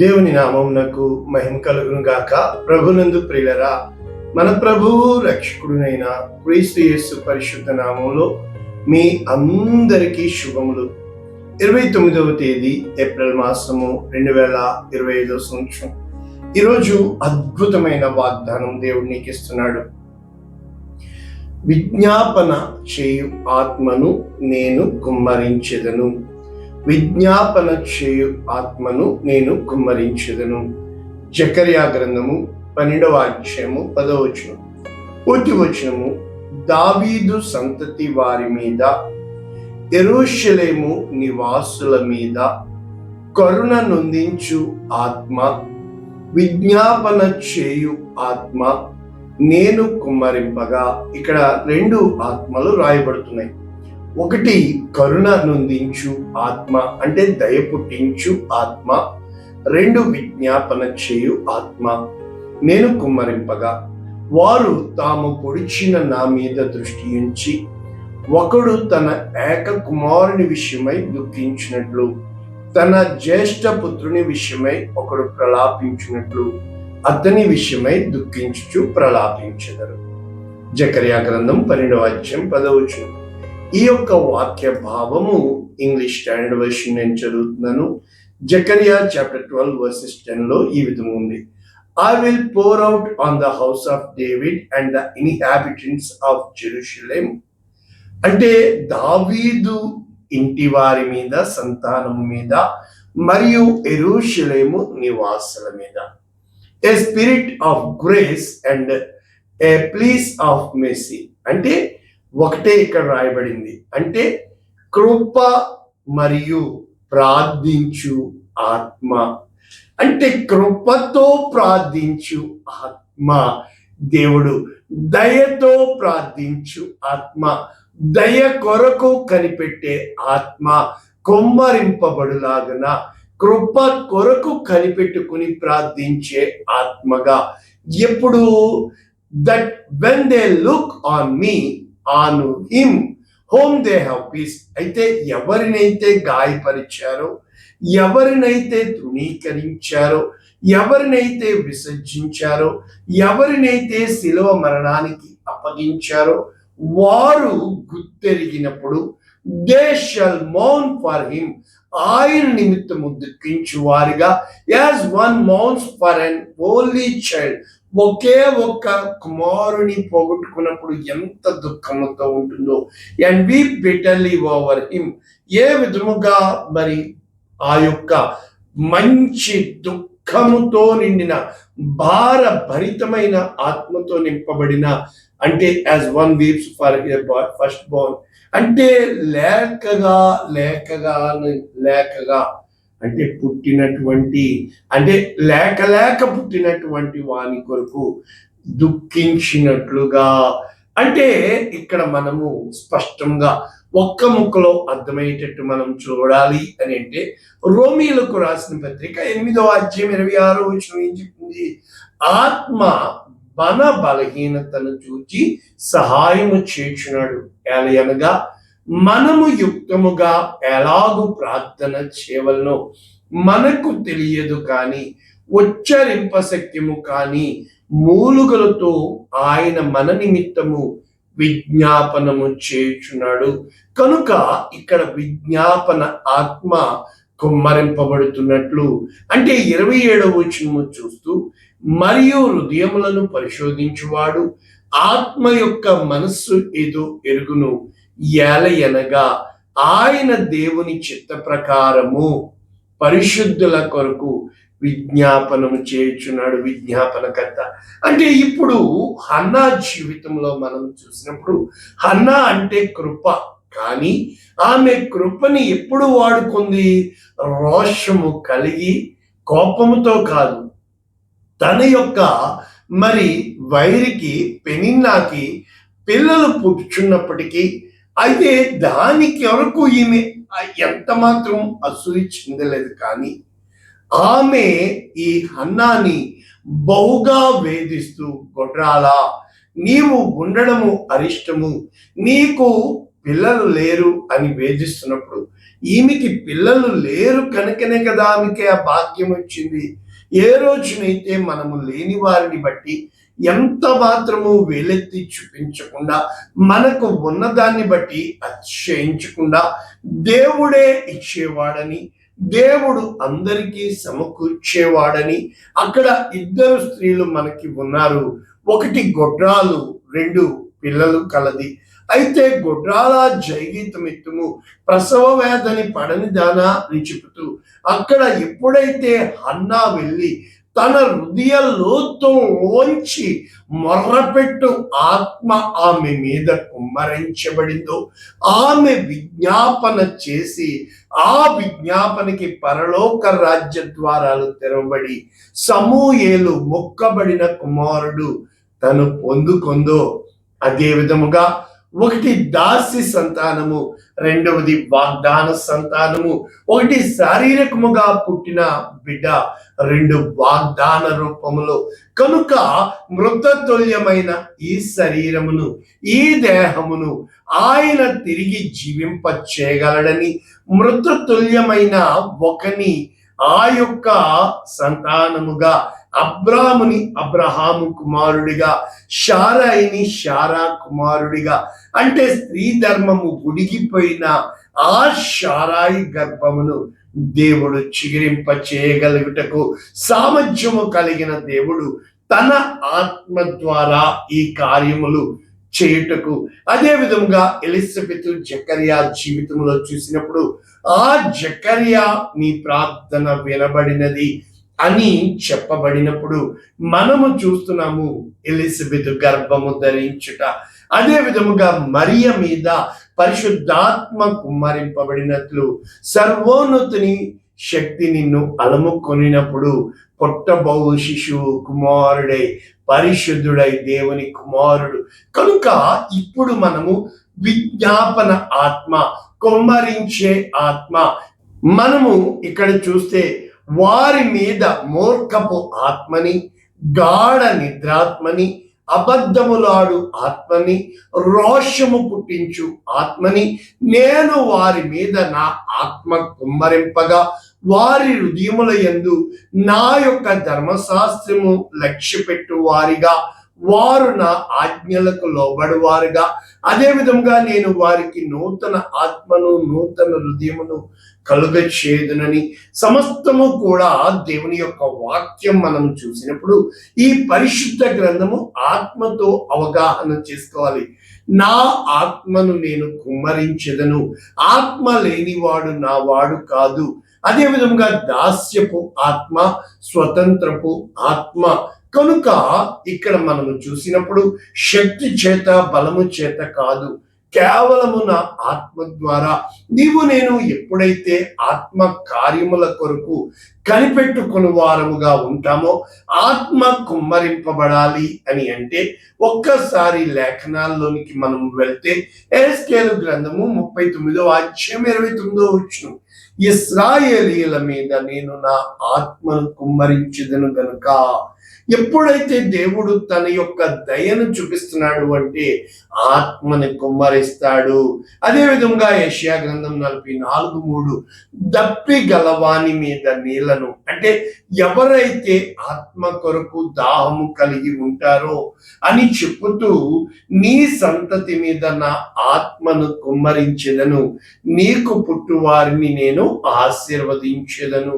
దేవుని నామమునకు మహిమ కలుగును గాక. ప్రభునందు ప్రియులరా, మన ప్రభువు రక్షకుడునైన క్రీస్తు యేసు పరిశుద్ధ నామంలో మీ అందరికీ శుభములు. 29వ తేదీ ఏప్రిల్ మాసము 2025 సంవత్సరం. ఈరోజు అద్భుతమైన వాగ్దానం దేవుడు నీకు ఇస్తున్నాడు. విజ్ఞాపన చేయు ఆత్మను నేను కుమ్మరించెదను. విజ్ఞాపన చేయు ఆత్మను నేను కుమ్మరించెదను. జకర్యా గ్రంథము 12వ అధ్యాయము 10వ వచనం. పూర్తి వచనము: దావీదు సంతతి వారి మీద, యెరూషలేము నివాసుల మీద కరుణ నొందించు ఆత్మ, విజ్ఞాపన చేయు ఆత్మ నేను కుమ్మరింపగా. ఇక్కడ రెండు ఆత్మలు రాయబడుతున్నాయి. ఒకటి కరుణ నొందించు ఆత్మ, అంటే దయ పుట్టించు ఆత్మ. రెండు విజ్ఞాపన చేయు ఆత్మ నేను కుమ్మరింపగా. వారు తాము పొడిచిన నా మీద దృష్టి ఉంచి, ఒకడు తన ఏక కుమారుని విషయమై దుఃఖించినట్లు, తన జ్యేష్ఠ పుత్రుని విషయమై ఒకడు ప్రలాపించినట్లు అతని విషయమై దుఃఖించుచు ప్రలాపించెదరు. జకర్యా గ్రంథం 12వ అధ్యాయం 10వ వచనం. ఈ యొక్క వాక్య భావము ఇంగ్లీష్ స్టాండర్డ్ వెర్షన్ నేను చదువుతున్నాను. జకర్యా చాప్టర్ 12 వర్సెస్ 10లో ఈ విధంగా ఉంది: I will pour out on the house of David and the inhabitants of Jerusalem. అంటే దావీదు ఇంటి వారి మీద, సంతానం మీద, మరియు యెరూషలేము నివాసుల మీద a spirit of grace and a place of mercy. అంటే ఒకటే ఇక్కడ రాయబడింది, అంటే కృప మరియు ప్రార్థించు ఆత్మ. అంటే కృపతో ప్రార్థించు ఆత్మ. దేవుడు దయతో ప్రార్థించు ఆత్మ, దయ కొరకు కనిపెట్టే ఆత్మ కుమ్మరింపబడులాగన కృప కొరకు కనిపెట్టుకుని ప్రార్థించే ఆత్మగా. ఎప్పుడు? That when they look on me, on him home they have piece. అయితే ఎవరినైతే గాయపరిచారో, ఎవరినైతే తృణీకరించారో, ఎవరినైతే విసర్జించారో, ఎవరినైతే శిలువ మరణానికి అప్పగించారో వారు గుర్తెరిగినప్పుడు దే షల్ మౌన్ ఫర్ హిమ్, ఆయన నిమిత్తము దుఃఖించు వారిగా, as one mourns for an only child. ఒకే ఒక్క కుమారుని పోగొట్టుకున్నప్పుడు ఎంత దుఃఖంతో ఉంటుందో. And we bitterly over him. ఏ విధముగా మరి ఆ యొక్క మంచి దుఃఖముతో నిండిన భార భరితమైన ఆత్మతో నింపబడిన, అంటే as one weeps for first Born, అంటే లేకగా లేకగా లేకగా, అంటే పుట్టినటువంటి, అంటే లేక పుట్టినటువంటి వాని కొరకు దుఃఖించినట్లుగా. అంటే ఇక్కడ మనము స్పష్టంగా ఒక్క ముక్కలో అర్థమయ్యేటట్టు మనం చూడాలి అని అంటే, రోమీయులకు రాసిన పత్రిక 8వ అధ్యాయం 26వ వచనం ఏం చెప్తుంది? ఆత్మ మన బలహీనతను చూచి సహాయము చేయుచున్నాడు. అనగా మనము యుక్తముగా ఎలాగూ ప్రార్థన చేయవలనో మనకు తెలియదు, కానీ ఉచ్చరింపశక్యము కానీ మూలుగలతో ఆయన మన నిమిత్తము విజ్ఞాపనము చేయుచున్నాడు. కనుక ఇక్కడ విజ్ఞాపన ఆత్మ కుమ్మరింపబడుతున్నట్లు, అంటే 27వ వచనము చూస్తూ, మరియు హృదయములను పరిశోధించువాడు ఆత్మ యొక్క మనస్సు ఏదో ఎరుగును, ఏలయనగా ఆయన దేవుని చిత్త ప్రకారము పరిశుద్ధుల కొరకు విజ్ఞాపనము చేయుచున్నాడు. విజ్ఞాపనకర్త. అంటే ఇప్పుడు హన్నా జీవితంలో మనం చూసినప్పుడు, హన్నా అంటే కృప, కానీ ఆమె కృపని ఎప్పుడు వాడుకుంది? రోషము కలిగి, కోపముతో కాదు. తన యొక్క మరి వైరికి, పెనిన్నాకి పిల్లలు పుట్టుచున్నప్పటికీ, అయితే దానికి వరకు ఈమె ఎంత మాత్రం అసూయ చెందలేదు. కానీ ఆమె ఈ హన్నాని బహుగా వేధిస్తూ, గొడ్రాలా, నీవు ఉండడము అరిష్టము, నీకు పిల్లలు లేరు అని వేధిస్తున్నప్పుడు, ఈమెకి పిల్లలు లేరు కనుకనే కదా ఆమెకి ఆ భాగ్యం వచ్చింది. ఏ రోజునైతే మనము లేని వారిని బట్టి ఎంత మాత్రము వేలెత్తి చూపించకుండా, మనకు ఉన్నదాన్ని బట్టి అతిశయించకుండా, దేవుడే ఇచ్చేవాడని, దేవుడు అందరికీ సమకూర్చేవాడని, అక్కడ ఇద్దరు స్త్రీలు మనకి ఉన్నారు. ఒకటి గొడ్రాలు, రెండు పిల్లలు కలది. అయితే గొడ్రాల జైగీతమిత్తుము ప్రసవ వేదని పడని దానా అని చెబుతూ, అక్కడ ఎప్పుడైతే హన్నా వెళ్ళి తన హృదయ లోతులోంచి మొర్రపెట్టు ఆత్మ ఆమె మీద కుమ్మరించబడిందో, ఆమె విజ్ఞాపన చేసి ఆ విజ్ఞాపనకి పరలోక రాజ్య ద్వారాలు తెరవబడి సమూయేలు మొక్కబడిన కుమారుడు తను పొందుకుందో, అదే విధముగా ఒకటి దాసి సంతానము, రెండవది వాగ్దాన సంతానము. ఒకటి శారీరకముగా పుట్టిన బిడ్డ, రెండు వాగ్దాన రూపములో. కనుక మృతతుల్యమైన ఈ శరీరమును, ఈ దేహమును ఆయన తిరిగి జీవింప చేయగలడని, మృతతుల్యమైన ఒకని ఆ యొక్క సంతానముగా అబ్రహాము కుమారుడిగా, షారాయిని షారా కుమారుడిగా, అంటే స్త్రీ ధర్మము గుడిగిపోయిన ఆ షారాయి గర్భమును దేవుడు చిగిరింప చేయగలుగుటకు సామర్థ్యము కలిగిన దేవుడు తన ఆత్మ ద్వారా ఈ కార్యములు చేయుటకు, అదే విధంగా ఎలిజబెత్ జకరియా జీవితంలో చూసినప్పుడు, ఆ జకరియా నీ ప్రార్థన వినబడినది అని చెప్పబడినప్పుడు మనము చూస్తున్నాము ఎలిజబెత్ గర్భము ధరించుట. అదే విధముగా మరియ మీద పరిశుద్ధాత్మ కుమ్మరింపబడినట్లు సర్వోన్నతుని శక్తి నిన్ను అలముకొనినప్పుడు పొట్టబోవు శిశువు కుమారుడై పరిశుద్ధుడై దేవుని కుమారుడు. కనుక ఇప్పుడు మనము విజ్ఞాపన ఆత్మ, కుమ్మరించే ఆత్మ, మనము ఇక్కడ చూస్తే వారి మీద మూర్ఖపు ఆత్మని, గాఢ నిద్రాత్మని, అబద్ధములాడు ఆత్మని, రోషము పుట్టించు ఆత్మని నేను వారి మీద నా ఆత్మ కుమ్మరింపగా, వారి హృదయముల యందు నా యొక్క ధర్మశాస్త్రము లక్ష్య పెట్టు వారిగా, వారు నా ఆజ్ఞలకు లోబడువారుగా, అదే విధంగా నేను వారికి నూతన ఆత్మను, నూతన హృదయమును కలుగ చేయుదునని, సమస్తము కూడా దేవుని యొక్క వాక్యం మనం చూసినప్పుడు ఈ పరిశుద్ధ గ్రంథము ఆత్మతో అవగాహన చేసుకోవాలి. నా ఆత్మను నేను కుమ్మరించెదను, ఆత్మ లేనివాడు నా వాడు కాదు. అదే విధంగా దాస్యపు ఆత్మ, స్వతంత్రపు ఆత్మ. కనుక ఇక్కడ మనము చూసినప్పుడు శక్తి చేత, బలము చేత కాదు, కేవలము నా ఆత్మ ద్వారా. నీవు నేను ఎప్పుడైతే ఆత్మ కార్యముల కొరకు కనిపెట్టుకుని వారముగా ఉంటామో, ఆత్మ కుమ్మరింపబడాలి అని అంటే ఒక్కసారి లేఖనాల్లోనికి మనం వెళ్తే ఎహెజ్కేలు గ్రంథము 39వ అధ్యాయం 29వ వచనం, ఇశ్రాయేలీయుల మీద నేను నా ఆత్మను కుమ్మరించెదను గనుక. ఎప్పుడైతే దేవుడు తన యొక్క దయను చూపిస్తున్నాడు అంటే ఆత్మని కుమ్మరిస్తాడు. అదే విధంగా యెషయా గ్రంథం 44:3, దప్పి గలవాని మీద నీళ్లను, అంటే ఎవరైతే ఆత్మ కొరకు దాహము కలిగి ఉంటారో అని చెప్పుతూ, నీ సంతతి మీద నా ఆత్మను కుమ్మరించెదను, నీకు పుట్టు వారిని నేను ఆశీర్వదించెదను.